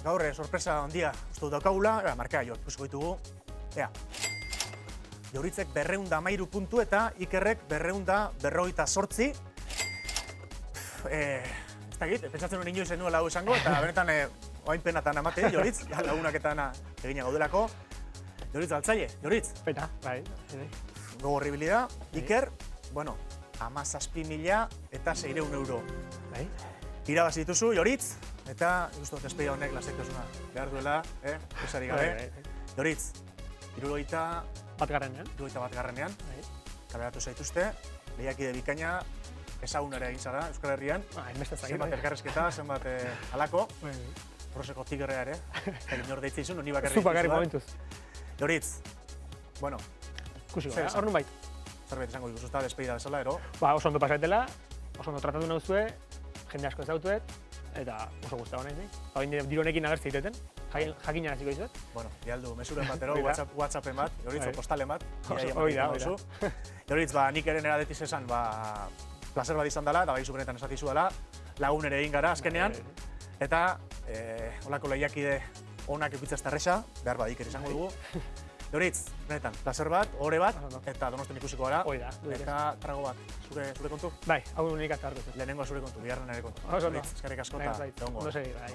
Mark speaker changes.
Speaker 1: gaur sorpresa handia uste dut daukagula, markea jo, ikusiko ditugu. Ea, Jauritzek 213 puntu eta Ikerrek 258. Ez dakit, pentsatzen nuen inoiz nuela hau esango, eta benetan oain penatan amate, Jauritz, lagunak eta egina gaudelako. Jauritz altzaile, Jauritz.
Speaker 2: Pena, bai.
Speaker 1: Gogo horribilida, Iker, bueno, 17.000 eta 600 euro.
Speaker 2: Bai.
Speaker 1: Irabazi dituzu, Jauritz, eta ikustu dut espeia honek lasaiktasuna behar duela, esari gabe. Jauritz, 61. Kaleratu zaituzte, lehiakide bikaina, ezagunera egin zara Euskal Herrian. Zenbat elkarrezketa, zenbat alako. Proseko tigerrea ere, eta inor deitze izun, honi bakarrik.
Speaker 2: Zu bakarrik momentuz.
Speaker 1: Jauritz, bueno.
Speaker 2: Kusiko, hor nun bait.
Speaker 1: Zerbait esango dikuzu eta despedida bezala, ero?
Speaker 2: Ba, oso ondo pasatela, oso ondo tratatu nauzue, jende asko ezautuet, eta oso guztago nahi, Ba, diru honekin agertze diteten, jakinan hasiko dizuet.
Speaker 1: Bueno, bialdu, mesuren batero, WhatsAppen bat, Jauritz, postalen bat.
Speaker 2: Hoi da.
Speaker 1: Jauritz, ba, nik eren eradetiz esan, ba, placer bat izan dela, eta bai benetan esatizu dela, lagun ere egin gara azkenean, eta holako lehiakide onak eukitza erresa, behar ba, Iker izango dugu. Jauritz, benetan, placer bat, ohore bat, eta Donostian ikusiko gara, eta trago bat, zure kontu?
Speaker 2: Bai, hau unik hartu.
Speaker 1: Lehenengoa zure kontu, biharren ere kontu.
Speaker 2: Oso ondo.
Speaker 1: Eskerrik asko eta egongo.
Speaker 2: Ondo segi, bai.